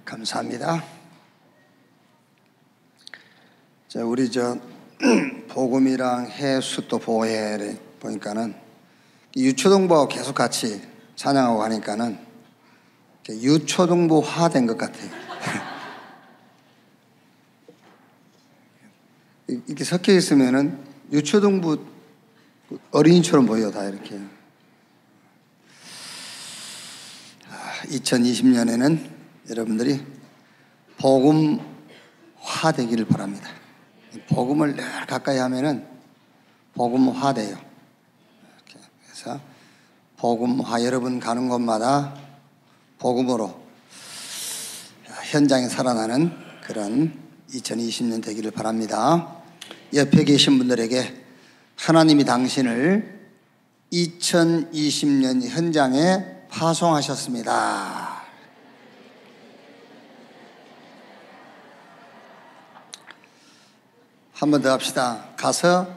감사합니다. 우리 복음이랑 해수 또 보혜를 보니까는 유초등부하고 계속 같이 찬양하고 하니까는 유초등부화 된 것 같아요. 이렇게 섞여 있으면은 유초등부 어린이처럼 보여, 다 이렇게. 2020년에는 여러분들이 복음화 되기를 바랍니다. 복음을 늘 가까이 하면은 복음화 돼요. 그래서 복음화, 여러분 가는 곳마다 복음으로 현장에 살아나는 그런 2020년 되기를 바랍니다. 옆에 계신 분들에게 하나님이 당신을 2020년 현장에 파송하셨습니다. 한 번 더 합시다. 가서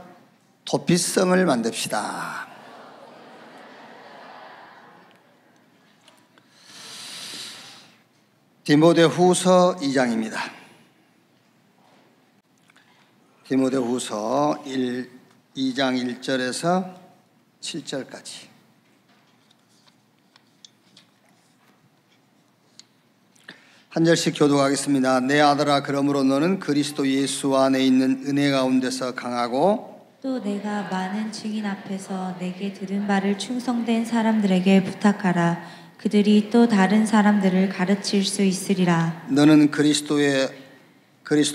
도피성을 만듭시다. 디모데후서 2장입니다. 디모데후서 2장 1절에서 7절까지. 한 절씩 교독하겠습니다. 내 아들아, 그러므로 너는 그리스도 예수 안에 있는 은혜 가운데서 강하고 또 내가 많은 증인 앞에서 내게 들은 바를 충성된 사람들에게 부탁하라. 그들이 또 다른 사람들을 가르칠 수 있으리라. 너는 그리스도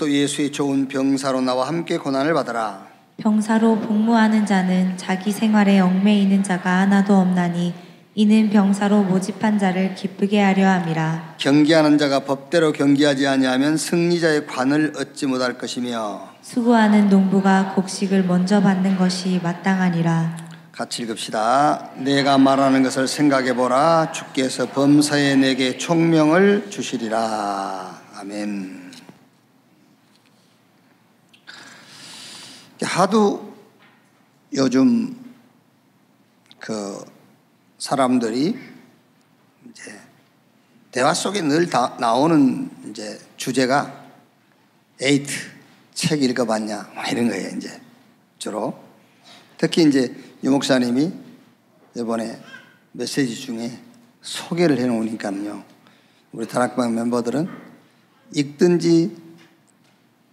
예수의 좋은 병사로 나와 함께 고난을 받아라. 병사로 복무하는 자는 자기 생활에 얽매이는 자가 하나도 없나니 이는 병사로 모집한 자를 기쁘게 하려 함이라. 경계하는 자가 법대로 경계하지 아니하면 승리자의 관을 얻지 못할 것이며 수고하는 농부가 곡식을 먼저 받는 것이 마땅하니라. 같이 읽읍시다. 내가 말하는 것을 생각해 보라. 주께서 범사에 내게 총명을 주시리라. 아멘. 하도 요즘 사람들이 이제 대화 속에 늘 나오는 이제 주제가 에이트 책 읽어봤냐 이런 거예요. 이제 주로 특히 이제 유 목사님이 이번에 메시지 중에 소개를 해놓으니까요, 우리 다락방 멤버들은 읽든지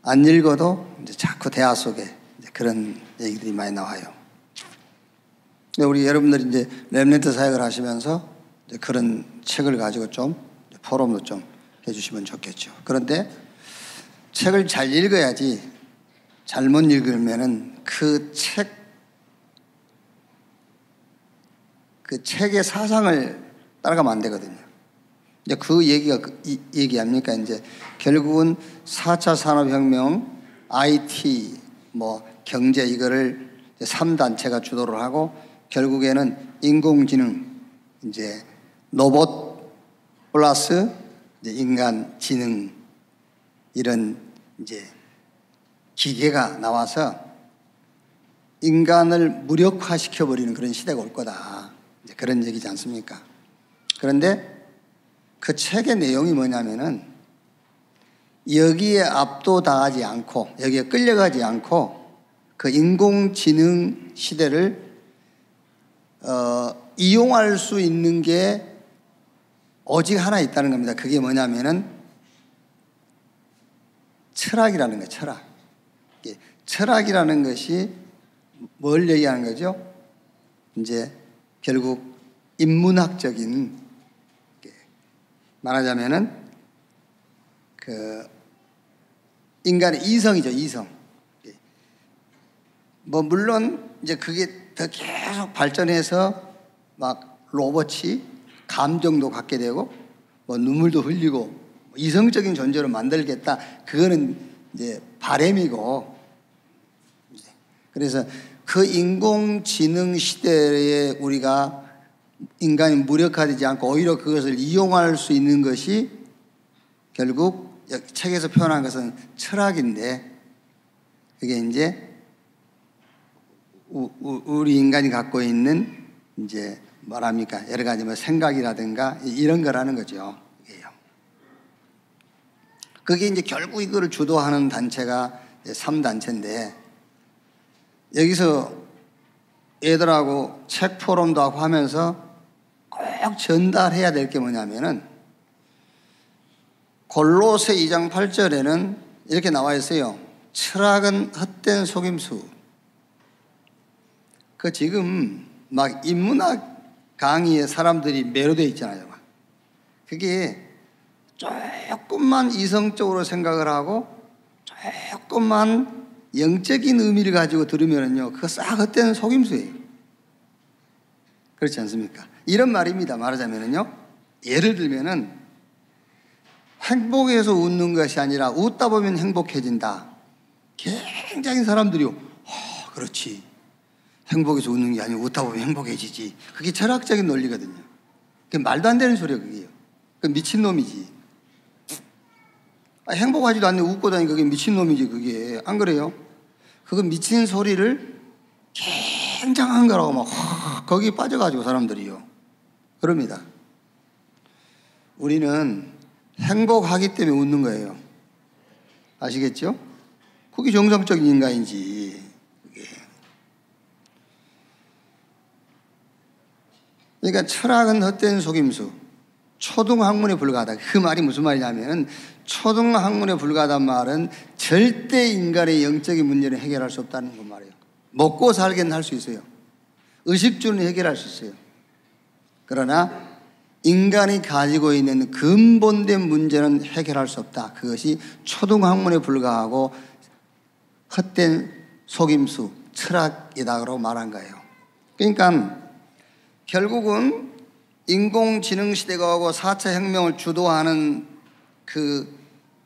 안 읽어도 이제 자꾸 대화 속에 이제 그런 얘기들이 많이 나와요. 우리 여러분들이 이제 렘넌트 사역을 하시면서 이제 그런 책을 가지고 좀 포럼도 좀 해주시면 좋겠죠. 그런데 책을 잘 읽어야지, 잘못 읽으면은 그 책의 사상을 따라가면 안 되거든요. 이제 그 얘기가 얘기합니까? 이제 결국은 4차 산업혁명, IT, 경제 이거를 3단체가 주도를 하고 결국에는 인공지능, 이제 로봇 플러스 이제 인간 지능, 이런 이제 기계가 나와서 인간을 무력화시켜 버리는 그런 시대가 올 거다. 이제 그런 얘기지 않습니까? 그런데 그 책의 내용이 뭐냐면은 여기에 압도당하지 않고, 여기에 끌려가지 않고 그 인공지능 시대를 이용할 수 있는 게 오직 하나 있다는 겁니다. 그게 뭐냐면은 철학이라는 거예요. 철학. 철학이라는 것이 뭘 얘기하는 거죠? 이제 결국 인문학적인, 말하자면은 인간의 이성이죠. 이성. 물론 이제 그게 더 계속 발전해서 막 로봇이 감정도 갖게 되고 눈물도 흘리고 이성적인 존재로 만들겠다. 그거는 이제 바람이고, 그래서 그 인공지능 시대에 우리가 인간이 무력화되지 않고 오히려 그것을 이용할 수 있는 것이 결국 책에서 표현한 것은 철학인데, 그게 이제 우리 인간이 갖고 있는 이제 뭐랍니까? 여러 가지 생각이라든가 이런 거라는 거죠. 그게 이제 결국 이거를 주도하는 단체가 3단체인데, 여기서 애들하고 책 포럼도 하고 하면서 꼭 전달해야 될 게 뭐냐면은, 골로새 2장 8절에는 이렇게 나와 있어요. 철학은 헛된 속임수. 그 지금 막 인문학 강의에 사람들이 매료되어 있잖아요. 그게 조금만 이성적으로 생각을 하고 조금만 영적인 의미를 가지고 들으면요, 그거 싹 헛된 속임수예요. 그렇지 않습니까? 이런 말입니다. 말하자면요, 예를 들면은 행복해서 웃는 것이 아니라 웃다 보면 행복해진다. 굉장히 사람들이 그렇지, 행복해서 웃는 게 아니고 웃다 보면 행복해지지. 그게 철학적인 논리거든요. 그게 말도 안 되는 소리예요. 그게요. 그 미친놈이지. 행복하지도 않는데 웃고 다니는 그게 미친놈이지. 그게 안 그래요? 그거 미친 소리를 굉장한 거라고 막 거기에 빠져가지고 사람들이요 그럽니다. 우리는 행복하기 때문에 웃는 거예요. 아시겠죠? 그게 정상적인 인간인지. 그게. 그러니까 철학은 헛된 속임수, 초등학문에 불과하다. 그 말이 무슨 말이냐면, 초등학문에 불과하다는 말은 절대 인간의 영적인 문제는 해결할 수 없다는 거 말이에요. 먹고 살기는 할 수 있어요. 의식주는 해결할 수 있어요. 그러나 인간이 가지고 있는 근본된 문제는 해결할 수 없다. 그것이 초등학문에 불과하고 헛된 속임수, 철학이다라고 말한 거예요. 그러니까 결국은 인공지능 시대가 오고 4차 혁명을 주도하는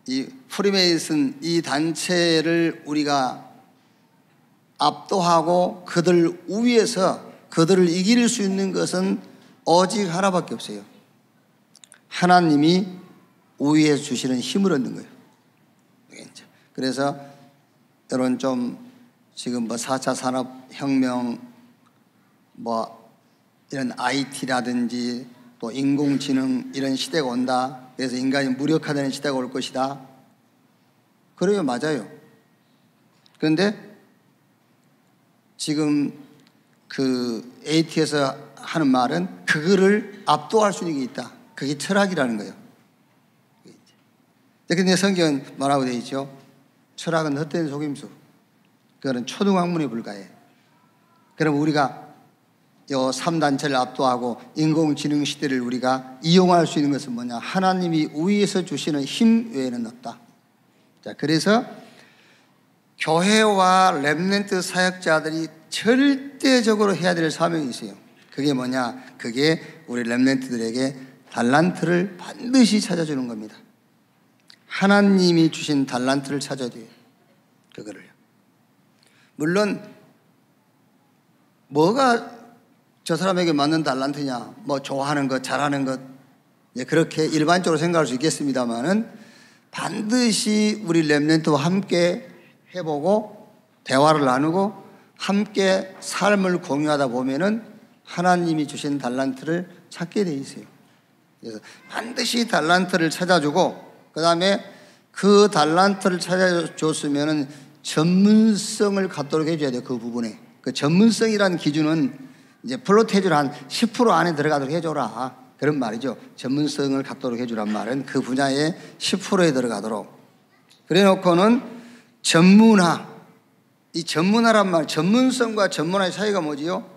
이 프리메이슨 이 단체를 우리가 압도하고 그들 위에서 그들을 이길 수 있는 것은 오직 하나밖에 없어요. 하나님이 우위에서 주시는 힘을 얻는 거예요. 그래서 여러분 좀 지금 4차 산업혁명 이런 IT라든지 또 인공지능 이런 시대가 온다. 그래서 인간이 무력화되는 시대가 올 것이다. 그래요, 맞아요. 그런데 지금 그 AT에서 하는 말은 그거를 압도할 수 있는 게 있다. 그게 철학이라는 거예요. 그런데 성경은 뭐라고 되어 있죠? 철학은 헛된 속임수. 그거는 초등학문에 불과해. 그럼 우리가 요 3단체를 압도하고 인공지능 시대를 우리가 이용할 수 있는 것은 뭐냐? 하나님이 위에서 주시는 힘 외에는 없다. 자, 그래서 교회와 렘넌트 사역자들이 절대적으로 해야 될 사명이 있어요. 그게 뭐냐? 그게 우리 렘넌트들에게 달란트를 반드시 찾아주는 겁니다. 하나님이 주신 달란트를 찾아야 돼요. 그거를요. 물론 뭐가 저 사람에게 맞는 달란트냐, 좋아하는 것, 잘하는 것, 그렇게 일반적으로 생각할 수 있겠습니다만은 반드시 우리 렘넌트와 함께 해보고 대화를 나누고 함께 삶을 공유하다 보면은 하나님이 주신 달란트를 찾게 돼 있어요. 그래서 반드시 달란트를 찾아주고, 그 다음에 그 달란트를 찾아줬으면은 전문성을 갖도록 해줘야 돼요. 그 부분에. 그 전문성이라는 기준은 이제 플로테이즈를 한 10% 안에 들어가도록 해줘라. 그런 말이죠. 전문성을 갖도록 해주란 말은 그 분야의 10%에 들어가도록. 그래 놓고는 전문화. 이 전문화란 말, 전문성과 전문화의 차이가 뭐지요?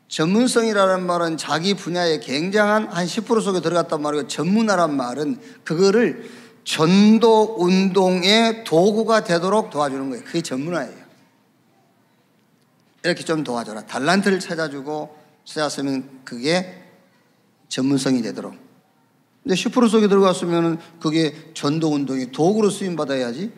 전문성이라는 말은 자기 분야에 굉장한 한 10% 속에 들어갔단 말이고, 전문화란 말은 그거를 전도 운동의 도구가 되도록 도와주는 거예요. 그게 전문화예요. 이렇게 좀 도와줘라. 달란트를 찾았으면 그게 전문성이 되도록. 근데 10% 속에 들어갔으면 그게 전도 운동의 도구로 쓰임받아야지.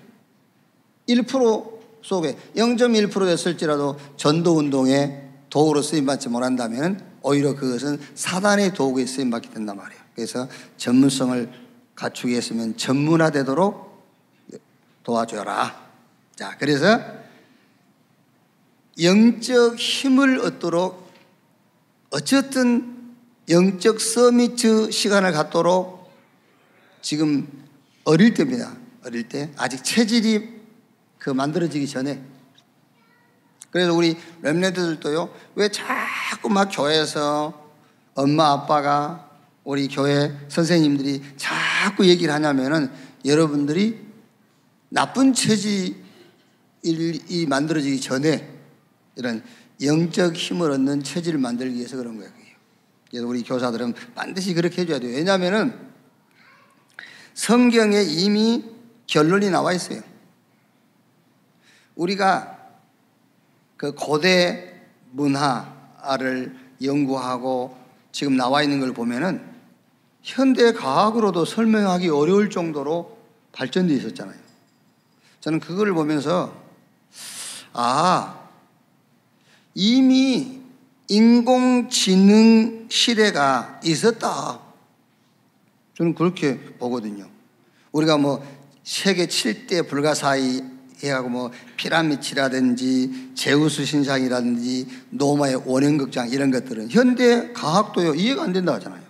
1% 속에 0.1% 됐을지라도 전도 운동의 도구로 쓰임받지 못한다면 오히려 그것은 사단의 도구에 쓰임받게 된단 말이에요. 그래서 전문성을 갖추게 했으면 전문화되도록 도와줘라. 자, 그래서 영적 힘을 얻도록 어쨌든 영적 서미트 시간을 갖도록 지금 어릴 때입니다. 어릴 때 아직 체질이 만들어지기 전에. 그래서 우리 렘넌트들도요, 왜 자꾸 막 교회에서 엄마 아빠가 우리 교회 선생님들이 자꾸 얘기를 하냐면은 여러분들이 나쁜 체질이 만들어지기 전에 이런 영적 힘을 얻는 체질을 만들기 위해서 그런 거예요. 그래서 우리 교사들은 반드시 그렇게 해줘야 돼요. 왜냐하면은 성경에 이미 결론이 나와 있어요. 우리가 그 고대 문화를 연구하고 지금 나와 있는 걸 보면은 현대 과학으로도 설명하기 어려울 정도로 발전되어 있었잖아요. 저는 그거를 보면서 이미 인공지능 시대가 있었다. 저는 그렇게 보거든요. 우리가 세계 7대 불가사의 해하고 피라미드라든지 제우스 신상이라든지 노마의 원형극장 이런 것들은 현대 과학도요 이해가 안 된다 하잖아요.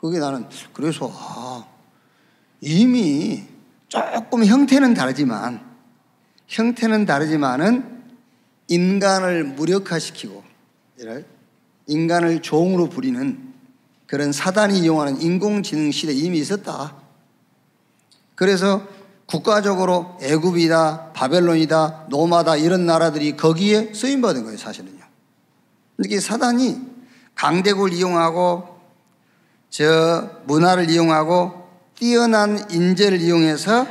그게 나는 그래서 이미 조금 형태는 다르지만은 인간을 무력화시키고 인간을 종으로 부리는 그런 사단이 이용하는 인공지능 시대 이미 있었다. 그래서 국가적으로 애굽이다, 바벨론이다, 노마다 이런 나라들이 거기에 쓰임받은 거예요, 사실은요. 이게 사단이 강대국을 이용하고 저 문화를 이용하고 뛰어난 인재를 이용해서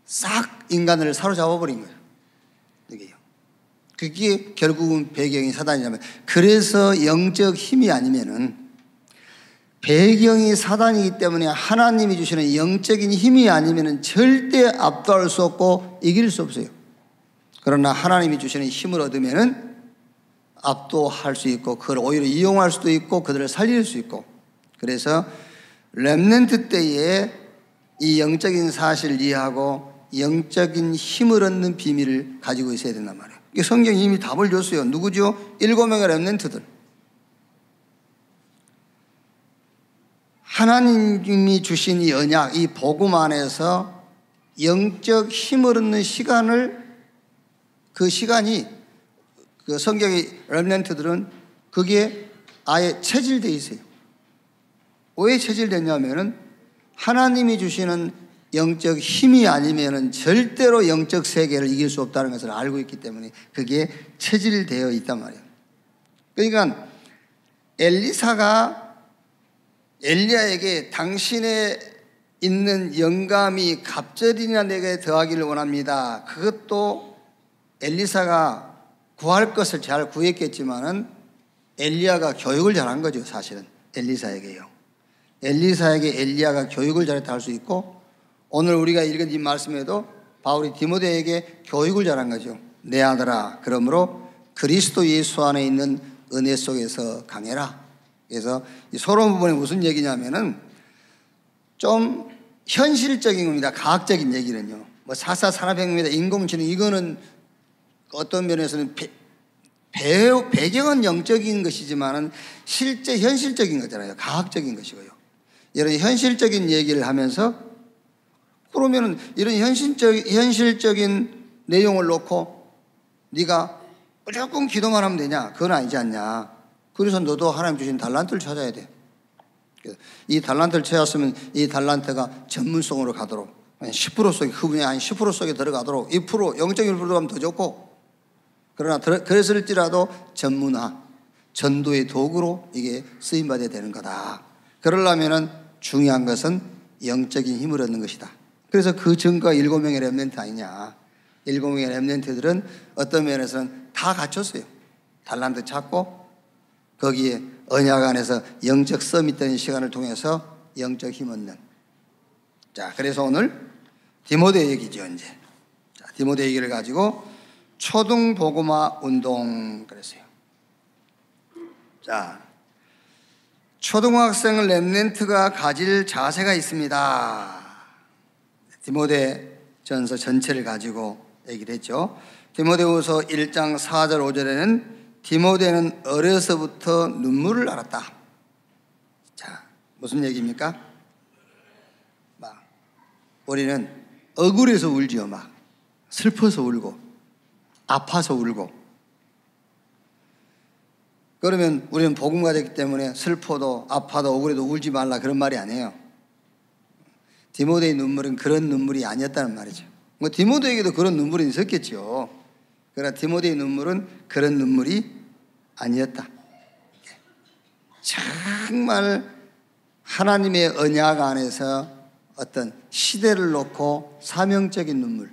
싹 인간을 사로잡아 버린 거예요. 이게요. 그게 결국은 배경이 사단이라면, 그래서 영적 힘이 아니면은, 배경이 사단이기 때문에 하나님이 주시는 영적인 힘이 아니면은 절대 압도할 수 없고 이길 수 없어요. 그러나 하나님이 주시는 힘을 얻으면은 압도할 수 있고 그걸 오히려 이용할 수도 있고 그들을 살릴 수 있고. 그래서 렘넌트 때에 이 영적인 사실을 이해하고 영적인 힘을 얻는 비밀을 가지고 있어야 된단 말이에요. 성경이 이미 답을 줬어요. 누구죠? 7명의 렘넌트들. 하나님이 주신 이 언약, 이 복음 안에서 영적 힘을 얻는 시간을, 그 시간이 그 성경의 렘넌트들은 그게 아예 체질되어 있어요. 왜 체질됐냐면은 하나님이 주시는 영적 힘이 아니면은 절대로 영적 세계를 이길 수 없다는 것을 알고 있기 때문에 그게 체질되어 있단 말이에요. 그러니까 엘리사가 엘리야에게 당신의 있는 영감이 갑절이나 내게 더하기를 원합니다. 그것도 엘리사가 구할 것을 잘 구했겠지만은 엘리야가 교육을 잘한 거죠, 사실은. 엘리사에게요. 엘리사에게 엘리야가 교육을 잘했다 할 수 있고, 오늘 우리가 읽은 이 말씀에도 바울이 디모데에게 교육을 잘한 거죠. 내 아들아, 그러므로 그리스도 예수 안에 있는 은혜 속에서 강해라. 그래서 이 서론 부분이 무슨 얘기냐면은 좀 현실적인 겁니다. 과학적인 얘기는요. 산업혁명이다, 인공지능, 이거는 어떤 면에서는 배경은 영적인 것이지만은 실제 현실적인 거잖아요. 과학적인 것이고요. 이런 현실적인 얘기를 하면서, 그러면은 이런 현실적인 내용을 놓고 네가 무조건 기도만 하면 되냐? 그건 아니지 않냐? 그래서 너도 하나님 주신 달란트를 찾아야 돼. 이 달란트를 찾았으면 이 달란트가 전문성으로 가도록, 10% 속에, 그 분야 한 10% 속에 들어가도록, 2%, 0.1% 들어가면 더 좋고, 그러나 그랬을지라도 전문화, 전도의 도구로 이게 쓰임받아야 되는 거다. 그러려면은 중요한 것은 영적인 힘을 얻는 것이다. 그래서 그 증거가 7명의 렘넌트 아니냐. 7명의 렘넌트들은 어떤 면에서는 다 갖췄어요. 달란트 찾고 거기에 언약 안에서 영적 썸이 되는 시간을 통해서 영적 힘 얻는. 자, 그래서 오늘 디모데 얘기죠, 이제. 자, 디모데 얘기를 가지고 초등 복음화 운동 그랬어요. 자, 초등학생 렘넌트가 가질 자세가 있습니다. 디모데 전서 전체를 가지고 얘기를 했죠. 디모데후서 1장 4절 5절에는 디모데는 어려서부터 눈물을 흘렸다. 자, 무슨 얘기입니까? 우리는 억울해서 울지요. 막 슬퍼서 울고 아파서 울고. 그러면 우리는 복음 가졌기 때문에 슬퍼도 아파도 억울해도 울지 말라 그런 말이 아니에요. 디모데의 눈물은 그런 눈물이 아니었다는 말이죠. 뭐 디모데에게도 그런 눈물이 있었겠죠. 그러나 디모데의 눈물은 그런 눈물이 아니었다. 정말 하나님의 언약 안에서 어떤 시대를 놓고 사명적인 눈물,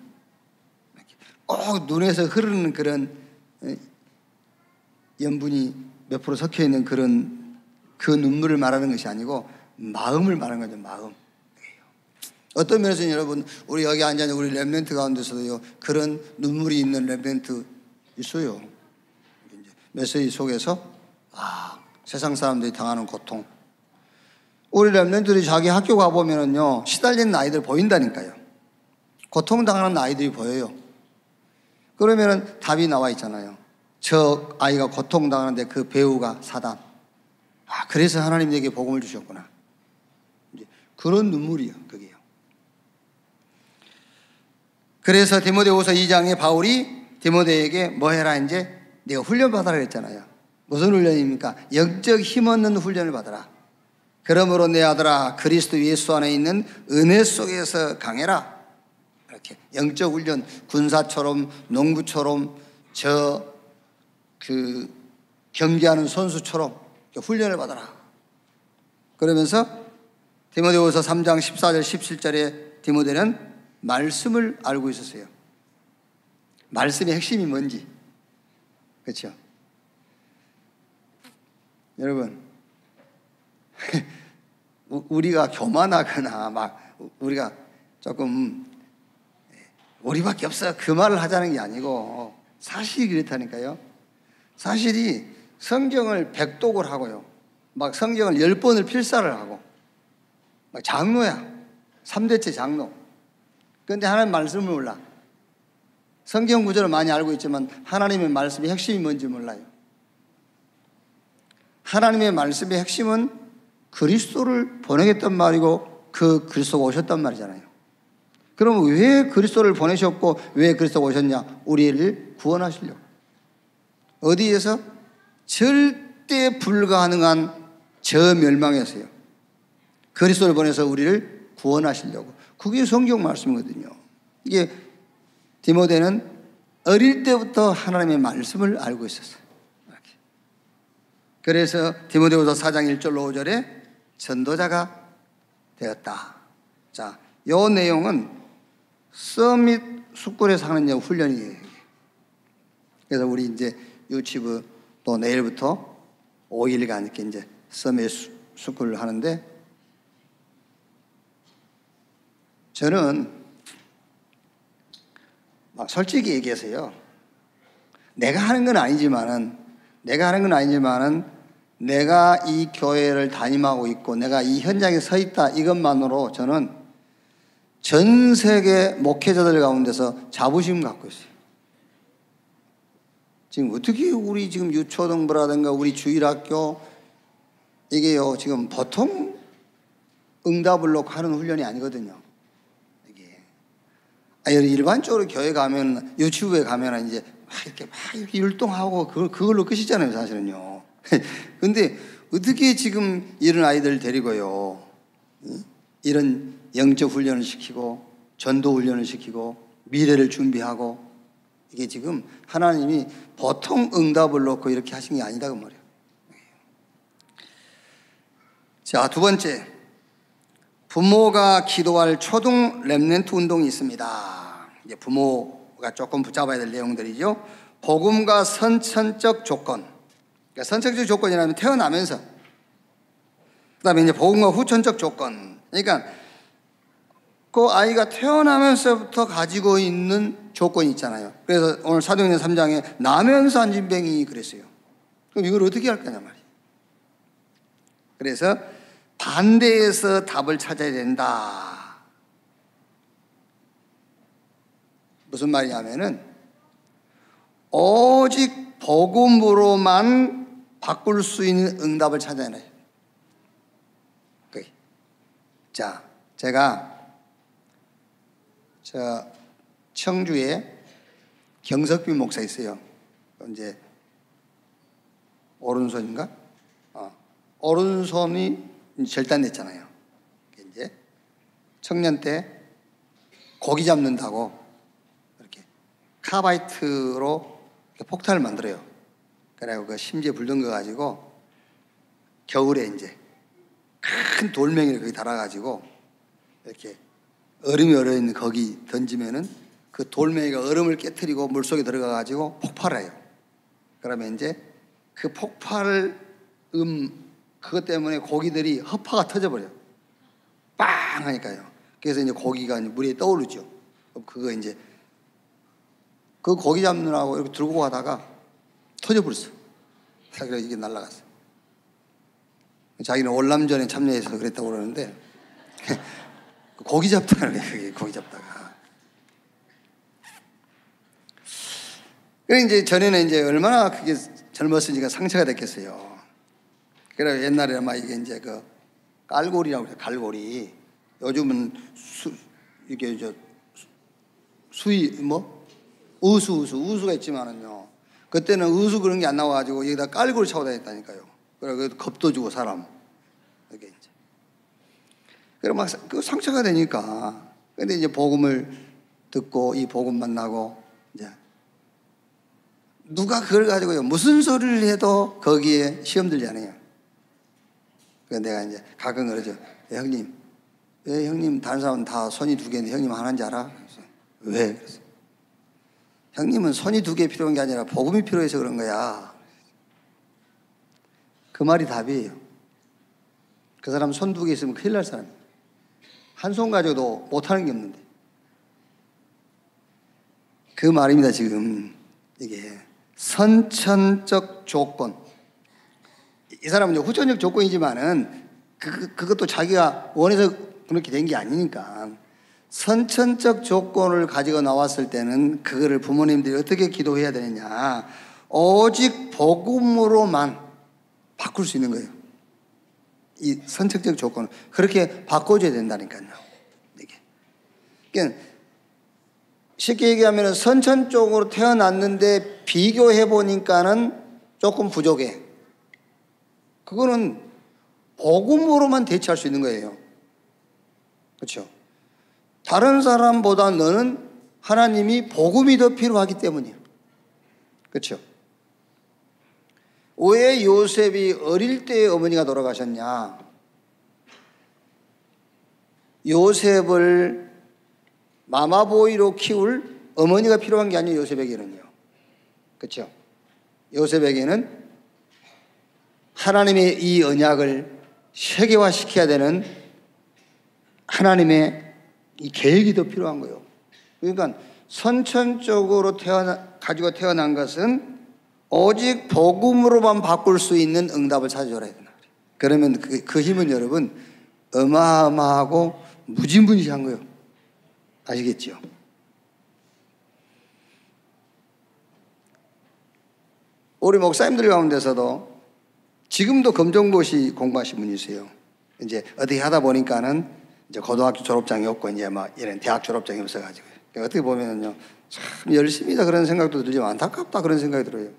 꼭 눈에서 흐르는 그런 염분이 몇 프로 섞여 있는 그런 그 눈물을 말하는 것이 아니고 마음을 말하는 거죠. 마음. 어떤 면에서는 여러분, 우리 여기 앉아있는 우리 렘넌트 가운데서도요, 그런 눈물이 있는 렘넌트 있어요. 메시지 속에서 세상 사람들이 당하는 고통. 우리 렘넌트들이 자기 학교 가보면은요, 시달리는 아이들 보인다니까요. 고통당하는 아이들이 보여요. 그러면은 답이 나와 있잖아요. 저 아이가 고통당하는데 그 배우가 사단. 그래서 하나님 내게 복음을 주셨구나. 이제 그런 눈물이요, 그게요. 그래서 디모데후서 2장에 바울이 디모데에게 뭐 해라, 이제 네가 훈련 받아라 그랬잖아요. 무슨 훈련입니까? 영적 힘없는 훈련을 받아라. 그러므로 내 아들아, 그리스도 예수 안에 있는 은혜 속에서 강해라. 이렇게 영적 훈련, 군사처럼 농구처럼 경기하는 선수처럼 훈련을 받아라. 그러면서 디모데후서 3장 14절 17절에 디모데는 말씀을 알고 있었어요. 말씀의 핵심이 뭔지. 그렇죠? 여러분, 우리가 교만하거나 막 우리가 조금 우리밖에 없어 그 말을 하자는 게 아니고 사실이 그렇다니까요. 사실이 성경을 백독을 하고요, 막 성경을 10번을 필사를 하고 막 장로야. 3대째 장로. 그런데 하나님 말씀을 몰라. 성경 구절을 많이 알고 있지만 하나님의 말씀의 핵심이 뭔지 몰라요. 하나님의 말씀의 핵심은 그리스도를 보내겠단 말이고 그 그리스도가 오셨단 말이잖아요. 그럼 왜 그리스도를 보내셨고 왜 그리스도가 오셨냐? 우리를 구원하시려고. 어디에서? 절대 불가능한 저 멸망에서요. 그리스도를 보내서 우리를 구원하시려고. 그게 성경 말씀이거든요. 이게 디모데는 어릴 때부터 하나님의 말씀을 알고 있었어요. 그래서 디모데후서 4장 1절로 5절에 전도자가 되었다. 자, 요 내용은 서밋 숙굴에서 하는 훈련이에요. 그래서 우리 이제 유치부 또 내일부터 5일간 이렇게 이제 서밋 숙굴을 하는데, 저는 막 솔직히 얘기해서요, 내가 하는 건 아니지만은 내가 이 교회를 담임하고 있고 내가 이 현장에 서 있다, 이것만으로 저는 전 세계 목회자들 가운데서 자부심 갖고 있어요. 지금 어떻게 우리 지금 유초등부라든가 우리 주일학교 이게요, 지금 보통 응답을 놓고 하는 훈련이 아니거든요. 일반적으로 교회 가면, 유치부에 가면 이제 이렇게 율동하고 그걸로 끝이잖아요, 사실은요. 근데 어떻게 지금 이런 아이들 데리고요, 이런 영적 훈련을 시키고, 전도 훈련을 시키고, 미래를 준비하고, 이게 지금 하나님이 보통 응답을 놓고 이렇게 하신 게 아니다, 그 말이에요. 자, 두 번째. 부모가 기도할 초등 렘넌트 운동이 있습니다. 이제 부모가 조금 붙잡아야 될 내용들이죠. 복음과 선천적 조건. 그러니까 선천적 조건이라면 태어나면서, 그 다음에 이제 복음과 후천적 조건. 그러니까 그 아이가 태어나면서부터 가지고 있는 조건이 있잖아요. 그래서 오늘 사도행전 3장에 나면서 안진뱅이 그랬어요. 그럼 이걸 어떻게 할 거냐 말이에요. 그래서 반대에서 답을 찾아야 된다. 무슨 말이냐면은 오직 복음으로만 바꿀 수 있는 응답을 찾아야 해요. 자, 제가 저 청주에 경석빈 목사 있어요. 이제 오른손인가? 오른손이 절단됐잖아요. 이제 청년 때 고기 잡는다고 이렇게 카바이트로 이렇게 폭탄을 만들어요. 그래고 그 심지에 불 든 거 가지고 겨울에 이제 큰 돌멩이를 거기 달아가지고 이렇게 얼음이 얼어있는 거기 던지면은 그 돌멩이가 얼음을 깨트리고 물속에 들어가가지고 폭발해요. 그러면 이제 그 폭발 그것 때문에 고기들이 허파가 터져버려요. 빵 하니까요. 그래서 이제 고기가 물에 떠오르죠. 그거 이제 그 고기 잡느라고 이렇게 들고 가다가 터져버렸어. 그래서 이게 날아갔어. 자기는 월남전에 참여해서 그랬다고 그러는데 고기 잡다가 그게 고기 잡다가. 그래 이제 전에는 이제 얼마나 그게 젊었으니까 상처가 됐겠어요. 그래 옛날에 막 이게 이제 그 깔고리라고 해요. 갈고리. 요즘은 이게 우수가 있지만은요. 그때는 우수 그런 게 안 나와가지고 여기다 깔고리 차고 다녔다니까요. 그래 겁도 주고 사람. 이렇게 이제. 그래 막 그 상처가 되니까. 근데 이제 복음을 듣고 이 복음 만나고 이제 누가 그걸 가지고요 무슨 소리를 해도 거기에 시험 들지 않아요. 그래서 내가 이제 가끔 그러죠. 형님, 왜 형님 다른 사람은 다 손이 두 개인데 형님 하나인지 알아? 그래서 왜? 그래서 형님은 손이 두 개 필요한 게 아니라 복음이 필요해서 그런 거야. 그 말이 답이에요. 그 사람 손 두 개 있으면 큰일 날 사람이에요. 한 손 가지고도 못하는 게 없는데. 그 말입니다. 지금 이게 선천적 조건. 이 사람은 후천적 조건이지만은 그것도 자기가 원해서 그렇게 된 게 아니니까. 선천적 조건을 가지고 나왔을 때는 그거를 부모님들이 어떻게 기도해야 되느냐. 오직 복음으로만 바꿀 수 있는 거예요. 이 선천적 조건을 그렇게 바꿔줘야 된다니까요. 이게. 그러니까 쉽게 얘기하면 선천적으로 태어났는데 비교해 보니까는 조금 부족해. 그거는 복음으로만 대체할 수 있는 거예요. 그렇죠? 다른 사람보다 너는 하나님이 복음이 더 필요하기 때문이에요. 그렇죠? 왜 요셉이 어릴 때 어머니가 돌아가셨냐? 요셉을 마마보이로 키울 어머니가 필요한 게 아니에요. 요셉에게는요. 그렇죠? 요셉에게는 하나님의 이 언약을 세계화시켜야 되는 하나님의 이 계획이 더 필요한 거예요. 그러니까 선천적으로 가지고 태어난 것은 오직 복음으로만 바꿀 수 있는 응답을 찾아줘야 된다. 그러면 그 힘은 여러분 어마어마하고 무지무지한 거예요. 아시겠죠? 우리 목사님들 가운데서도 지금도 검정고시 공부하신 분이 있어요. 이제 어떻게 하다 보니까는 이제 고등학교 졸업장이 없고 이제 막 이런 대학 졸업장이 없어가지고 어떻게 보면은요 참 열심히다 그런 생각도 들지만 안타깝다 그런 생각이 들어요.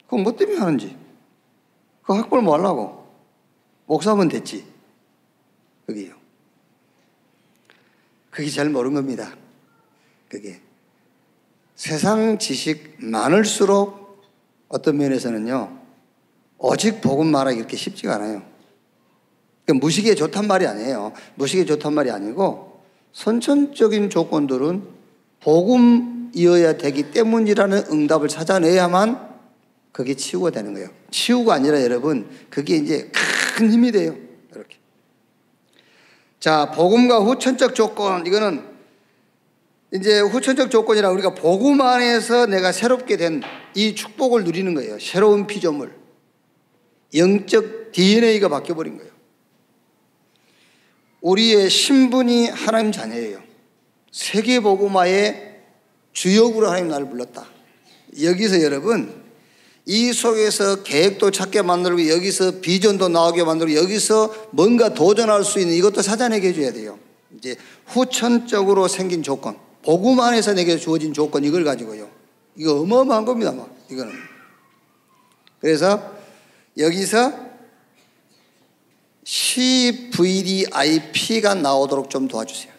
그건 뭐 때문에 하는지. 그 학벌 뭐 하려고? 목사면 됐지. 그게요. 그게 잘 모르는 겁니다. 그게 세상 지식 많을수록 어떤 면에서는요 오직 복음 말하기 이렇게 쉽지가 않아요. 그러니까 무식에 좋단 말이 아니에요. 무식에 좋단 말이 아니고 선천적인 조건들은 복음이어야 되기 때문이라는 응답을 찾아내야만 그게 치유가 되는 거예요. 치유가 아니라 여러분 그게 이제 큰 힘이 돼요. 이렇게. 자, 복음과 후천적 조건 이거는 이제 후천적 조건이라 우리가 복음 안에서 내가 새롭게 된 이 축복을 누리는 거예요. 새로운 피조물. 영적 DNA가 바뀌어버린 거예요. 우리의 신분이 하나님 자녀예요. 세계복음화의 주역으로 하나님 나를 불렀다. 여기서 여러분 이 속에서 계획도 찾게 만들고 여기서 비전도 나오게 만들고 여기서 뭔가 도전할 수 있는 이것도 찾아내게 해줘야 돼요. 이제 후천적으로 생긴 조건 복음 안에서 내게 주어진 조건 이걸 가지고요. 이거 어마어마한 겁니다. 막 이거는. 그래서 여기서 CVDIP가 나오도록 좀 도와주세요.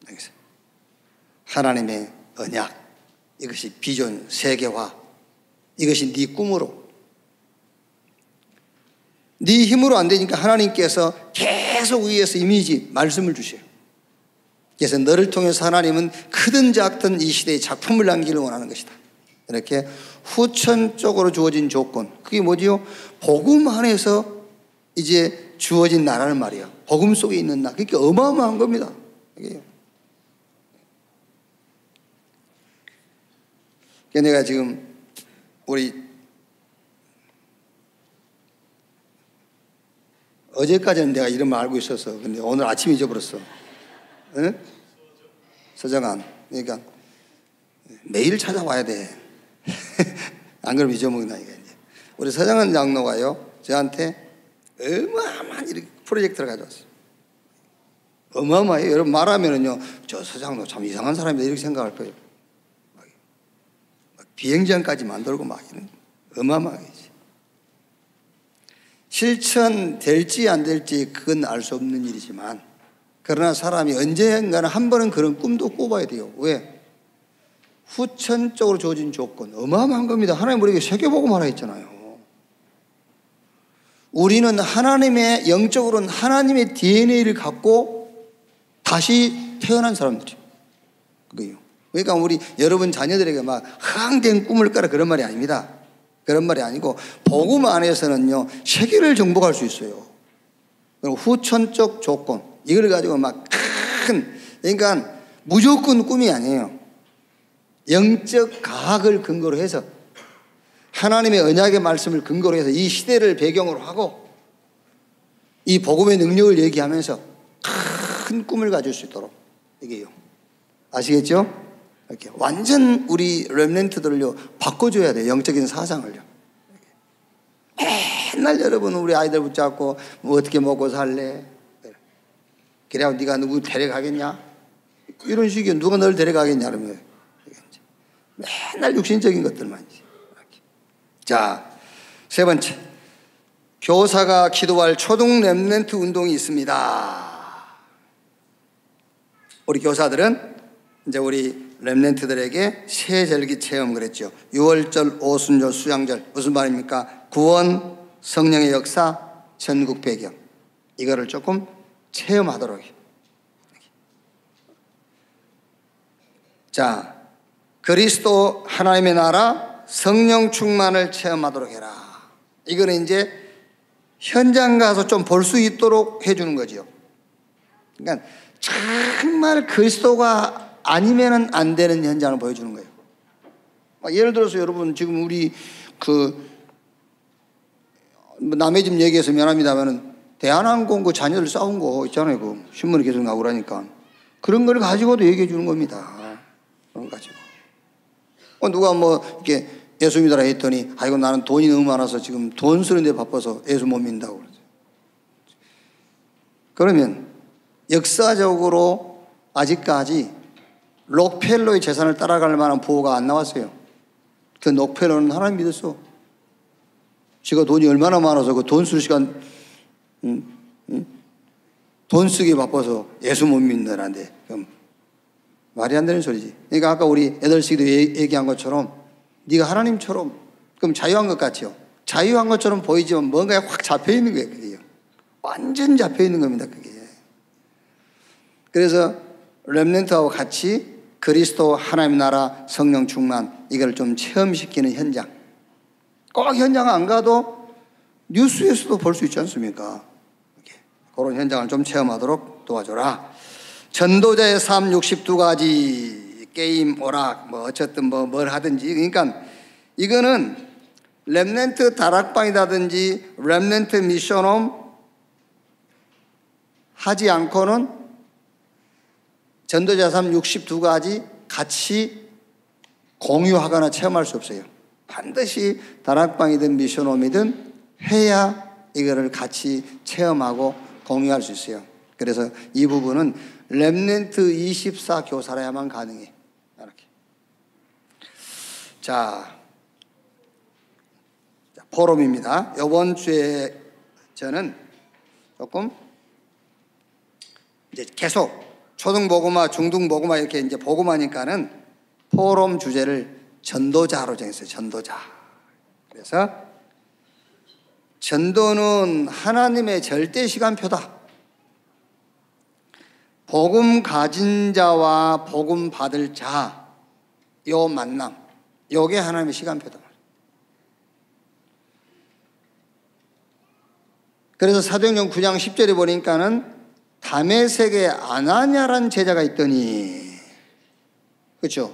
여기서 하나님의 언약, 이것이 비전 세계화, 이것이 네 꿈으로, 네 힘으로 안 되니까 하나님께서 계속 위에서 이미지 말씀을 주세요. 그래서 너를 통해서 하나님은 크든 작든 이 시대에 작품을 남기를 원하는 것이다. 이렇게 후천적으로 주어진 조건, 그게 뭐지요? 복음 안에서 이제 주어진 나라는 말이에요. 복음 속에 있는 나. 그러니까 어마어마한 겁니다. 이게요. 내가 지금 우리 어제까지는 내가 이름을 알고 있었어. 근데 오늘 아침에 잊어버렸어. 응? 서정한. 그러니까 매일 찾아와야 돼. 안 그러면 잊어먹는다 이게. 우리 서정한 장로가요 저한테 어마어마한 이렇게 프로젝트를 가져왔어요. 어마어마해요. 여러분 말하면은요, 저 서장로 참 이상한 사람이다 이렇게 생각할 거예요. 막 비행장까지 만들고 막 이런 어마어마하겠지. 실천될지 안 될지 그건 알 수 없는 일이지만, 그러나 사람이 언젠가는 한 번은 그런 꿈도 꿔봐야 돼요. 왜? 후천적으로 주어진 조건 어마어마한 겁니다. 하나님 우리에게 세계복음 하라 했잖아요. 우리는 하나님의, 영적으로는 하나님의 DNA를 갖고 다시 태어난 사람들이에요. 그거요. 그러니까 우리 여러분 자녀들에게 막 허황된 꿈을 꿔라 그런 말이 아닙니다. 그런 말이 아니고 복음 안에서는요 세계를 정복할 수 있어요. 그리고 후천적 조건 이걸 가지고 막 큰, 그러니까 무조건 꿈이 아니에요. 영적 과학을 근거로 해서, 하나님의 언약의 말씀을 근거로 해서 이 시대를 배경으로 하고 이 복음의 능력을 얘기하면서 큰 꿈을 가질 수 있도록, 이게요. 아시겠죠? 이렇게 완전 우리 렘넌트들을요 바꿔줘야 돼요. 영적인 사상을요. 맨날 여러분 우리 아이들 붙잡고 뭐 어떻게 먹고 살래? 그래야 네가 누구 데려가겠냐? 이런 식이요. 누가 널 데려가겠냐? 그러면 맨날 육신적인 것들만. 자, 세 번째, 교사가 기도할 초등 렘넌트 운동이 있습니다. 우리 교사들은 이제 우리 렘넌트들에게 새 절기 체험 그랬죠. 유월절, 오순절, 수양절. 무슨 말입니까? 구원, 성령의 역사, 전국 배경. 이거를 조금 체험하도록 해요. 자, 그리스도 하나님의 나라, 성령 충만을 체험하도록 해라. 이거는 이제 현장 가서 좀 볼 수 있도록 해주는 거죠. 그러니까 정말 그리스도가 아니면은 안 되는 현장을 보여주는 거예요. 예를 들어서 여러분 지금 우리 남의 집 얘기해서 미안합니다만은 대한항공 그 자녀들 싸운 거 있잖아요. 그 신문에 계속 나오고 그러니까 그런 걸 가지고도 얘기해 주는 겁니다. 그런 거 가지고. 누가 뭐 이렇게 예수 믿어라 했더니 아이고 나는 돈이 너무 많아서 지금 돈 쓰는데 바빠서 예수 못 믿는다고 그러죠. 그러면 역사적으로 아직까지 록펠러의 재산을 따라갈 만한 부호가 안 나왔어요. 그 록펠러는 하나님 믿었어. 지가 돈이 얼마나 많아서 그 돈 쓸 시간 돈 쓰기 바빠서 예수 못 믿는다는데 그럼 말이 안 되는 소리지. 그러니까 아까 우리 애들씨도 얘기한 것처럼 네가 하나님처럼 그럼 자유한 것 같죠. 자유한 것처럼 보이지만 뭔가에 확 잡혀있는 거예요. 그게 완전 잡혀있는 겁니다. 그게. 그래서 렘넌트하고 같이 그리스도 하나님 나라 성령 충만 이걸 좀 체험시키는 현장. 꼭 현장 안 가도 뉴스에서도 볼 수 있지 않습니까? 그런 현장을 좀 체험하도록 도와줘라. 전도자의 삶 62가지 게임 오락 뭐 어쨌든 뭘 하든지. 그러니까 이거는 렘넌트 다락방이라든지 렘넌트 미션홈 하지 않고는 전도자 삶 62가지 같이 공유하거나 체험할 수 없어요. 반드시 다락방이든 미션홈이든 해야 이거를 같이 체험하고 공유할 수 있어요. 그래서 이 부분은 렘넌트 24 교사라야만 가능해. 이렇게. 자, 포럼입니다. 이번 주에 저는 조금 이제 계속 초등복음화, 중등복음화 이렇게 이제 복음하니까는 포럼 주제를 전도자로 정했어요. 전도자. 그래서 전도는 하나님의 절대 시간표다. 복음 가진 자와 복음 받을 자, 요 만남, 요게 하나님의 시간표다. 그래서 사도행전 9장 10절에 보니까는 다메섹에 아나니아라는 제자가 있더니, 그렇죠?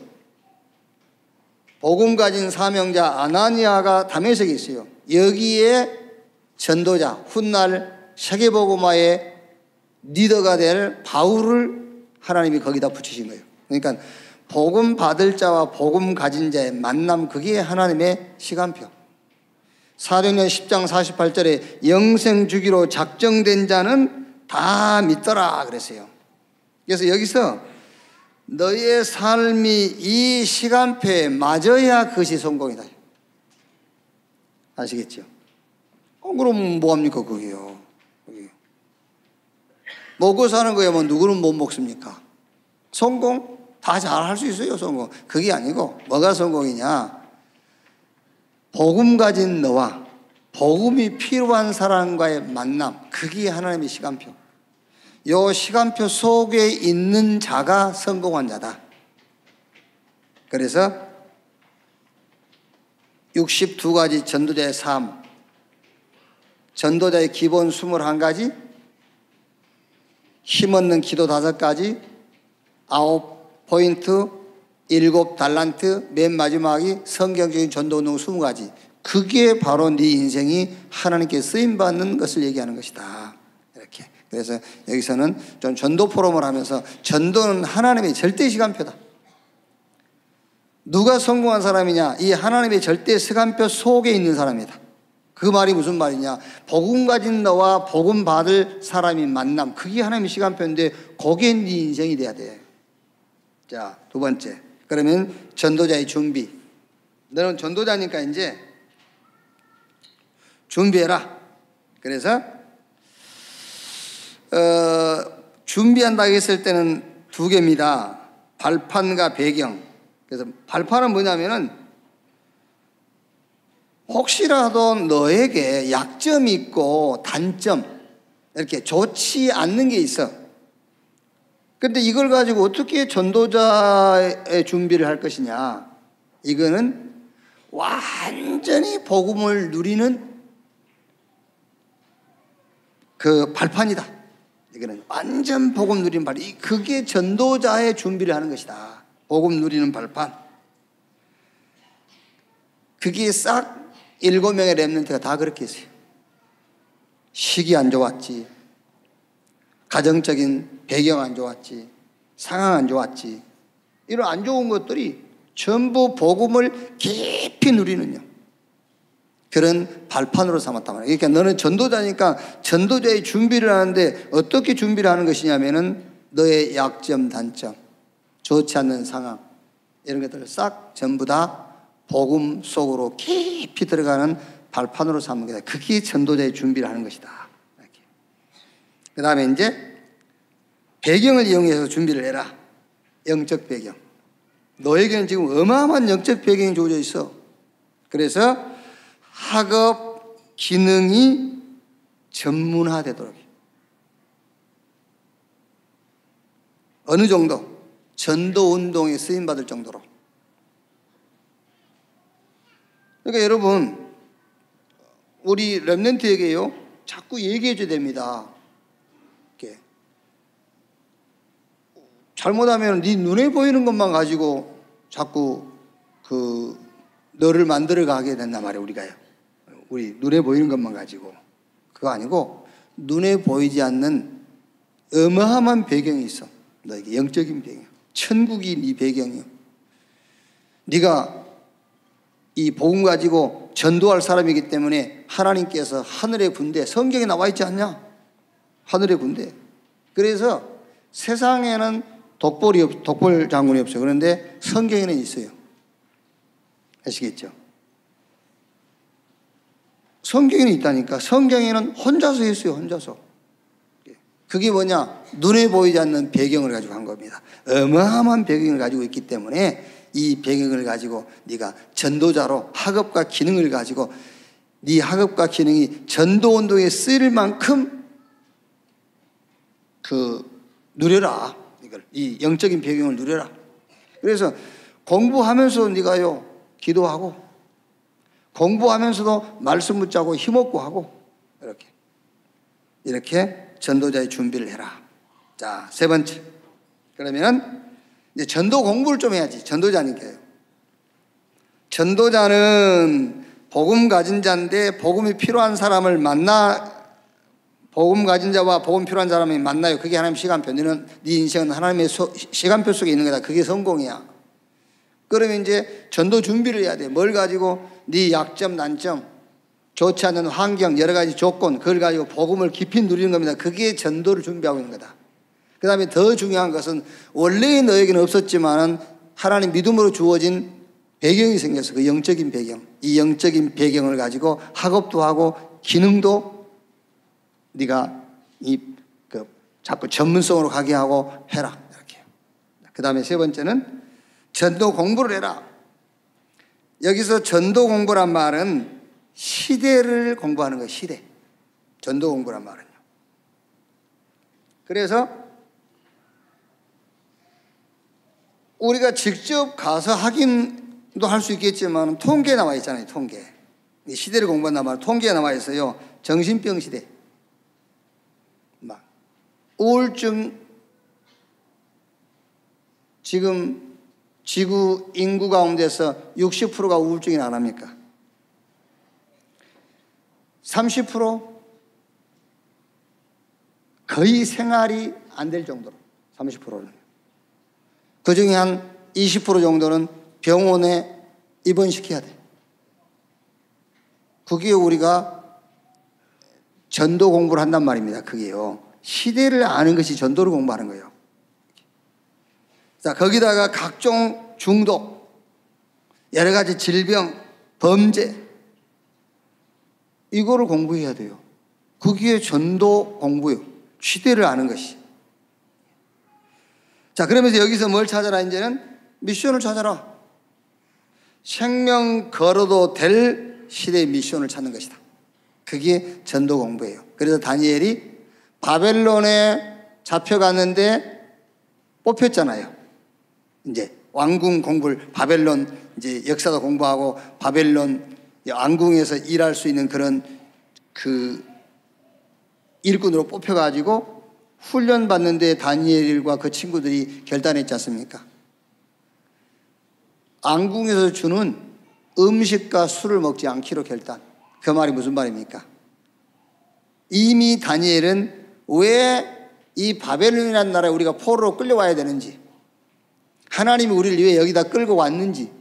복음 가진 사명자 아나니아가 다메섹에 있어요. 여기에 전도자, 훗날 세계복음화의 리더가 될 바울을 하나님이 거기다 붙이신 거예요. 그러니까 복음 받을 자와 복음 가진 자의 만남, 그게 하나님의 시간표. 사도행전 10장 48절에 영생 주기로 작정된 자는 다 믿더라 그랬어요. 그래서 여기서 너의 삶이 이 시간표에 맞아야 그것이 성공이다. 아시겠죠? 그럼 뭐합니까 그게요? 먹고 사는 거야 뭐 누구는 못 먹습니까? 성공? 다 잘 할 수 있어요 성공. 그게 아니고 뭐가 성공이냐? 복음 가진 너와 복음이 필요한 사람과의 만남, 그게 하나님의 시간표. 이 시간표 속에 있는 자가 성공한 자다. 그래서 62가지 전도자의 삶, 전도자의 기본 21가지, 힘없는 기도 5가지, 9포인트, 7달란트, 맨 마지막이 성경적인 전도운동 20가지. 그게 바로 네 인생이 하나님께 쓰임받는 것을 얘기하는 것이다. 이렇게. 그래서 여기서는 좀 전도 포럼을 하면서 전도는 하나님의 절대 시간표다. 누가 성공한 사람이냐? 이 하나님의 절대 시간표 속에 있는 사람이다. 그 말이 무슨 말이냐? 복음 가진 너와 복음 받을 사람이 만남, 그게 하나님의 시간표인데 거기에 네 인생이 돼야 돼. 자, 두 번째. 그러면 전도자의 준비. 너는 전도자니까 이제 준비해라. 그래서 준비한다 했을 때는 두 개입니다. 발판과 배경. 그래서 발판은 뭐냐면은 혹시라도 너에게 약점이 있고 단점, 이렇게 좋지 않는 게 있어. 근데 이걸 가지고 어떻게 전도자의 준비를 할 것이냐? 이거는 완전히 복음을 누리는 그 발판이다. 이거는 완전 복음 누리는 발판. 그게 전도자의 준비를 하는 것이다. 복음 누리는 발판. 그게 싹 7명의 렘넌트가 다 그렇게 했어요. 시기 안 좋았지, 가정적인 배경 안 좋았지, 상황 안 좋았지, 이런 안 좋은 것들이 전부 복음을 깊이 누리는요, 그런 발판으로 삼았단 말이에요. 그러니까 너는 전도자니까 전도자의 준비를 하는데 어떻게 준비를 하는 것이냐면은 너의 약점, 단점, 좋지 않는 상황, 이런 것들을 싹 전부 다 복음 속으로 깊이 들어가는 발판으로 삼는 거다. 그게 전도자의 준비를 하는 것이다. 그 다음에 이제 배경을 이용해서 준비를 해라. 영적 배경. 너에게는 지금 어마어마한 영적 배경이 주어져 있어. 그래서 학업 기능이 전문화되도록. 어느 정도? 전도 운동에 쓰임받을 정도로. 그러니까 여러분, 우리 렘넌트에게요, 자꾸 얘기해 줘야 됩니다. 이렇게. 잘못하면 네 눈에 보이는 것만 가지고 자꾸 너를 만들어 가게 된단 말이에요, 우리가요. 우리 눈에 보이는 것만 가지고. 그거 아니고 눈에 보이지 않는 어마어마한 배경이 있어. 너에게 영적인 배경. 천국이 네 배경이요. 네가 이 복음 가지고 전도할 사람이기 때문에 하나님께서 하늘의 군대, 성경에 나와 있지 않냐? 하늘의 군대. 그래서 세상에는 독볼 장군이 없어요. 그런데 성경에는 있어요. 아시겠죠? 성경에는 있다니까. 성경에는 혼자서 했어요. 혼자서. 그게 뭐냐? 눈에 보이지 않는 배경을 가지고 한 겁니다. 어마어마한 배경을 가지고 있기 때문에 이 배경을 가지고 네가 전도자로 학업과 기능을 가지고 네 학업과 기능이 전도운동에 쓰일 만큼 누려라. 이 영적인 배경을 누려라. 그래서 공부하면서 네가요 기도하고, 공부하면서도 말씀 붙잡고 힘없고 하고, 이렇게 전도자의 준비를 해라. 자, 세 번째. 그러면은 이제 전도 공부를 좀 해야지. 전도자니까요. 전도자는 복음 가진 자인데 복음이 필요한 사람을 복음 가진 자와 복음 필요한 사람이 만나요. 그게 하나님 시간표. 네 인생은 하나님의 시간표 속에 있는 거다. 그게 성공이야. 그러면 이제 전도 준비를 해야 돼. 뭘 가지고? 네 약점, 난점, 좋지 않은 환경, 여러 가지 조건, 그걸 가지고 복음을 깊이 누리는 겁니다. 그게 전도를 준비하고 있는 거다. 그 다음에 더 중요한 것은 원래 너에게는 없었지만은 하나님 믿음으로 주어진 배경이 생겼어. 그 영적인 배경. 이 영적인 배경을 가지고 학업도 하고 기능도 네가 자꾸 전문성으로 가게 하고 해라. 이렇게. 그 다음에 세 번째는 전도 공부를 해라. 여기서 전도 공부란 말은 시대를 공부하는 거예요. 시대. 전도 공부란 말은요. 그래서 우리가 직접 가서 확인도 할 수 있겠지만 통계에 나와 있잖아요. 통계. 이 시대를 공부한단 말은 통계에 나와 있어요. 정신병 시대. 우울증, 지금 지구 인구 가운데서 60%가 우울증이 나랍니까? 30% 거의 생활이 안 될 정도로 30%는. 그 중에 한 20% 정도는 병원에 입원시켜야 돼. 그게 우리가 전도 공부를 한단 말입니다. 그게요. 시대를 아는 것이 전도를 공부하는 거예요. 자, 거기다가 각종 중독, 여러 가지 질병, 범죄, 이거를 공부해야 돼요. 그게 전도 공부예요. 시대를 아는 것이. 자, 그러면서 여기서 뭘 찾아라? 이제는 미션을 찾아라. 생명 걸어도 될 시대의 미션을 찾는 것이다. 그게 전도 공부예요. 그래서 다니엘이 바벨론에 잡혀갔는데 뽑혔잖아요. 이제 왕궁 공부를, 바벨론 이제 역사도 공부하고 바벨론 왕궁에서 일할 수 있는 그런 그 일꾼으로 뽑혀가지고 훈련 받는데 다니엘과 그 친구들이 결단했지 않습니까? 왕궁에서 주는 음식과 술을 먹지 않기로 결단. 그 말이 무슨 말입니까? 이미 다니엘은 왜 이 바벨론이라는 나라에 우리가 포로로 끌려와야 되는지, 하나님이 우리를 왜 여기다 끌고 왔는지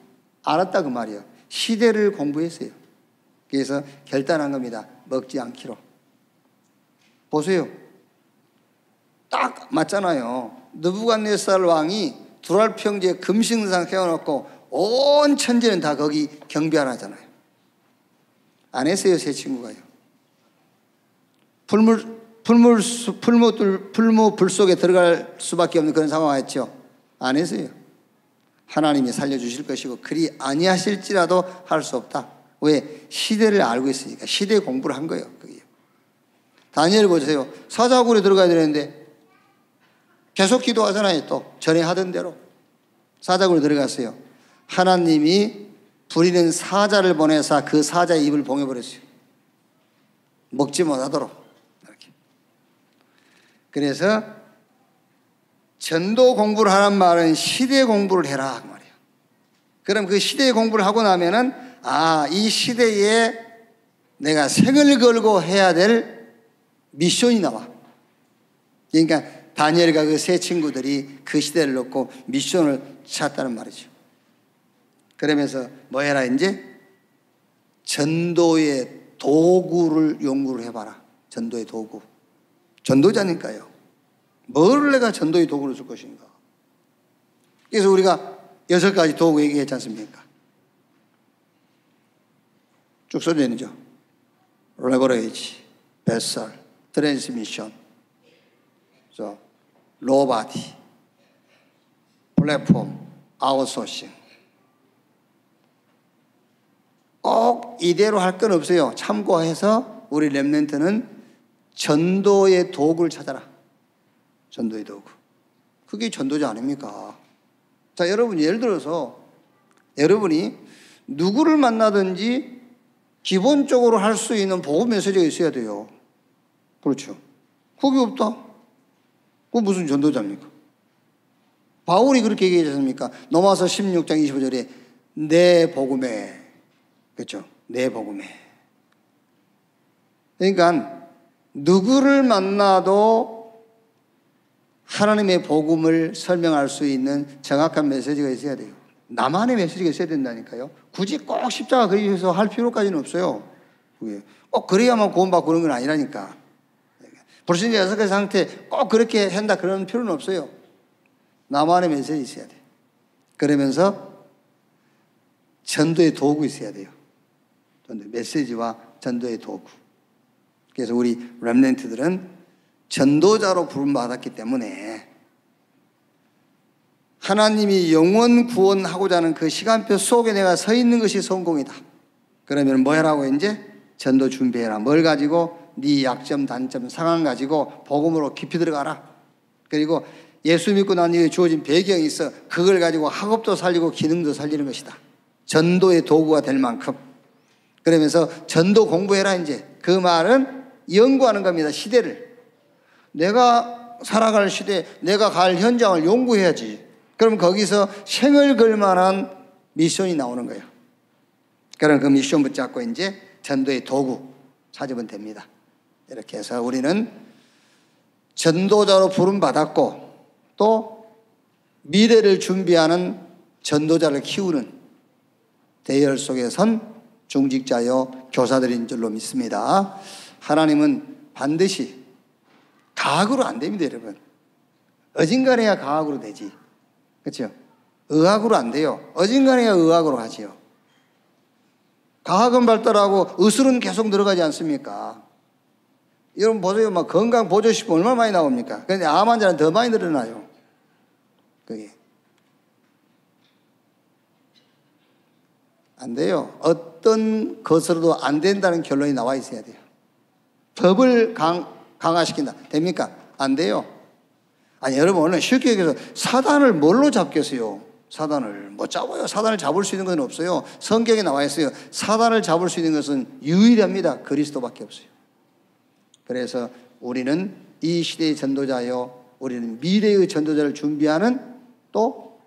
알았다 그 말이에요. 시대를 공부했어요. 그래서 결단한 겁니다. 먹지 않기로. 보세요. 딱 맞잖아요. 느부갓네살 왕이 두랄 평지에 금신상 세워놓고 온 천지는 다 거기 경배하잖아요. 안 했어요, 세 친구가요. 풀무불 속에 들어갈 수밖에 없는 그런 상황이었죠. 안 했어요. 하나님이 살려주실 것이고 그리 아니하실지라도 할 수 없다. 왜? 시대를 알고 있으니까. 시대 공부를 한 거예요. 그게. 다니엘 보세요. 사자굴에 들어가야 되는데 계속 기도하잖아요. 또 전에 하던 대로 사자굴에 들어갔어요. 하나님이 부리는 사자를 보내사 그 사자의 입을 봉해버렸어요. 먹지 못하도록. 이렇게. 그래서 전도 공부를 하란 말은 시대 공부를 해라 그 말이에요. 그럼 그 시대 공부를 하고 나면은 이 시대에 내가 생을 걸고 해야 될 미션이 나와. 그러니까 다니엘과 그 세 친구들이 그 시대를 놓고 미션을 찾았다는 말이죠. 그러면서 뭐 해라 이제? 전도의 도구를 연구를 해봐라. 전도의 도구. 전도자니까요. 뭘 내가 전도의 도구로 줄 것인가? 그래서 우리가 6가지 도구 얘기했지 않습니까? 쭉 써져 있죠. 레버리지, 베설, 트랜스미션, 로바디, 플랫폼, 아웃소싱. 꼭 이대로 할 건 없어요. 참고해서 우리 렘넌트는 전도의 도구를 찾아라. 전도의 도구. 그게 전도자 아닙니까? 자, 여러분 예를 들어서 여러분이 누구를 만나든지 기본적으로 할 수 있는 복음 메시지가 있어야 돼요. 그렇죠. 그게 없다. 그건 무슨 전도자입니까? 바울이 그렇게 얘기하지 않습니까? 로마서 16장 25절에 내 복음에, 그렇죠? 내 복음에. 그러니까 누구를 만나도 하나님의 복음을 설명할 수 있는 정확한 메시지가 있어야 돼요. 나만의 메시지가 있어야 된다니까요. 굳이 꼭 십자가 그리셔서 할 필요까지는 없어요. 꼭 그래야만 구원받고 그런 건 아니라니까. 불신자 6가지 상태 꼭 그렇게 한다 그런 필요는 없어요. 나만의 메시지 있어야 돼요. 그러면서 전도의 도구 있어야 돼요. 메시지와 전도의 도구. 그래서 우리 렘넌트들은 전도자로 부름받았기 때문에 하나님이 영원 구원하고자 하는 그 시간표 속에 내가 서 있는 것이 성공이다. 그러면 뭐 하라고 이제? 전도 준비해라. 뭘 가지고? 네 약점, 단점, 상황 가지고 복음으로 깊이 들어가라. 그리고 예수 믿고 난 이후에 주어진 배경이 있어. 그걸 가지고 학업도 살리고 기능도 살리는 것이다. 전도의 도구가 될 만큼. 그러면서 전도 공부해라 이제. 그 말은 연구하는 겁니다. 시대를. 내가 살아갈 시대, 내가 갈 현장을 연구해야지. 그럼 거기서 생을 걸 만한 미션이 나오는 거예요. 그럼 그 미션 붙잡고 이제 전도의 도구 찾으면 됩니다. 이렇게 해서 우리는 전도자로 부름받았고 또 미래를 준비하는 전도자를 키우는 대열 속에 선 중직자여 교사들인 줄로 믿습니다. 하나님은 반드시 과학으로 안 됩니다, 여러분. 어진간해야 과학으로 되지. 그렇죠? 의학으로 안 돼요. 어진간해야 의학으로 하지요. 과학은 발달하고 의술은 계속 들어가지 않습니까? 여러분 보세요. 막 건강 보조식품 얼마나 많이 나옵니까? 그런데 암 환자는 더 많이 늘어나요. 그게. 안 돼요. 어떤 것으로도 안 된다는 결론이 나와 있어야 돼요. 법을 강화시킨다. 됩니까? 안 돼요. 아니, 여러분, 오늘 쉽게 얘기해서 사단을 뭘로 잡겠어요? 사단을 못 잡아요. 사단을 잡을 수 있는 것은 없어요. 성경에 나와 있어요. 사단을 잡을 수 있는 것은 유일합니다. 그리스도밖에 없어요. 그래서 우리는 이 시대의 전도자요, 우리는 미래의 전도자를 준비하는 또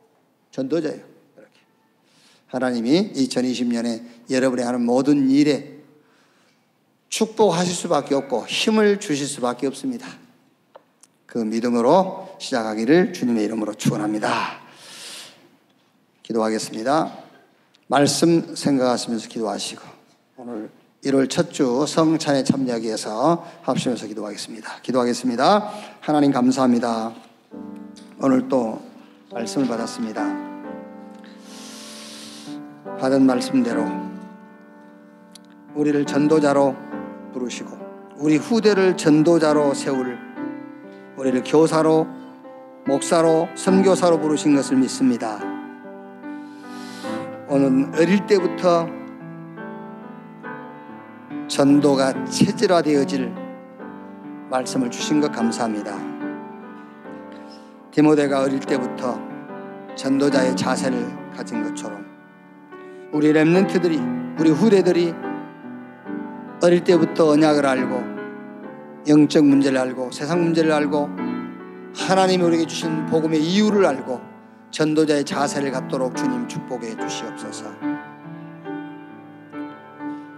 전도자예요. 이렇게. 하나님이 2020년에 여러분이 하는 모든 일에 축복하실 수밖에 없고 힘을 주실 수밖에 없습니다. 그 믿음으로 시작하기를 주님의 이름으로 축원합니다. 기도하겠습니다. 말씀 생각하시면서 기도하시고 오늘 1월 첫 주 성찬에 참여하기 위해서 합심해서 기도하겠습니다. 하나님 감사합니다. 오늘 또 말씀을 받았습니다. 받은 말씀대로 우리를 전도자로 부르시고 우리 후대를 전도자로 세울 우리를 교사로 목사로 선교사로 부르신 것을 믿습니다. 오늘 어릴 때부터 전도가 체질화되어질 말씀을 주신 것 감사합니다. 디모데가 어릴 때부터 전도자의 자세를 가진 것처럼 우리 렘넌트들이 우리 후대들이 어릴 때부터 언약을 알고 영적 문제를 알고 세상 문제를 알고 하나님이 우리에게 주신 복음의 이유를 알고 전도자의 자세를 갖도록 주님 축복해 주시옵소서.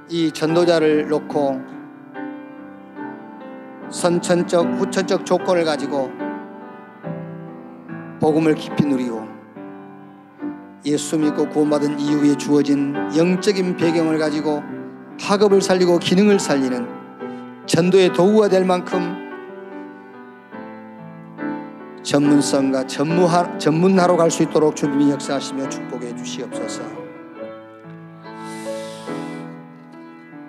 이 전도자를 놓고 선천적 후천적 조건을 가지고 복음을 깊이 누리고 예수 믿고 구원받은 이후에 주어진 영적인 배경을 가지고 학업을 살리고 기능을 살리는 전도의 도구가 될 만큼 전문성과 전문화로 갈 수 있도록 주님이 역사하시며 축복해 주시옵소서.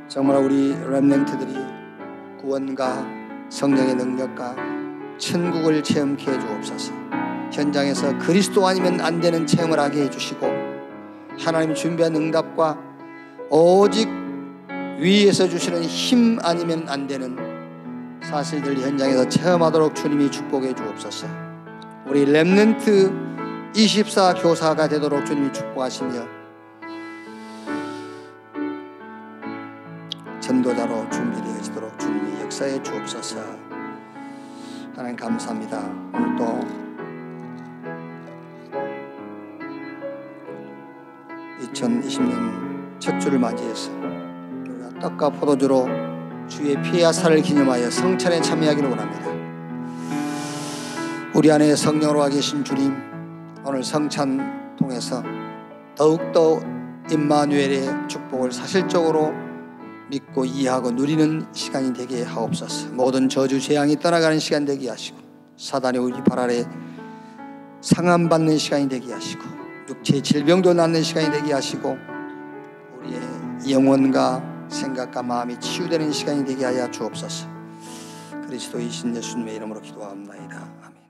정말 우리 렘넌트들이 구원과 성령의 능력과 천국을 체험케 해 주옵소서. 현장에서 그리스도 아니면 안 되는 체험을 하게 해주시고, 하나님이 준비한 응답과 오직 위에서 주시는 힘 아니면 안 되는 사실들 현장에서 체험하도록 주님이 축복해 주옵소서. 우리 렘넌트 24 교사가 되도록 주님이 축복하시며 전도자로 준비되어지도록 주님이 역사해 주옵소서. 하나님 감사합니다. 오늘도 2020년 첫 주를 맞이해서 우리가 떡과 포도주로 주의 피와 살을 기념하여 성찬에 참여하기를 원합니다. 우리 안에 성령으로 와 계신 주님, 오늘 성찬 통해서 더욱더 임마누엘의 축복을 사실적으로 믿고 이해하고 누리는 시간이 되게 하옵소서. 모든 저주 재앙이 떠나가는 시간 되게 하시고, 사단의 우리 발 아래 상함받는 시간이 되게 하시고, 육체의 질병도 낫는 시간이 되게 하시고, 우리의 영혼과 생각과 마음이 치유되는 시간이 되게 하여 주옵소서. 그리스도이신 예수님의 이름으로 기도합니다. 아멘.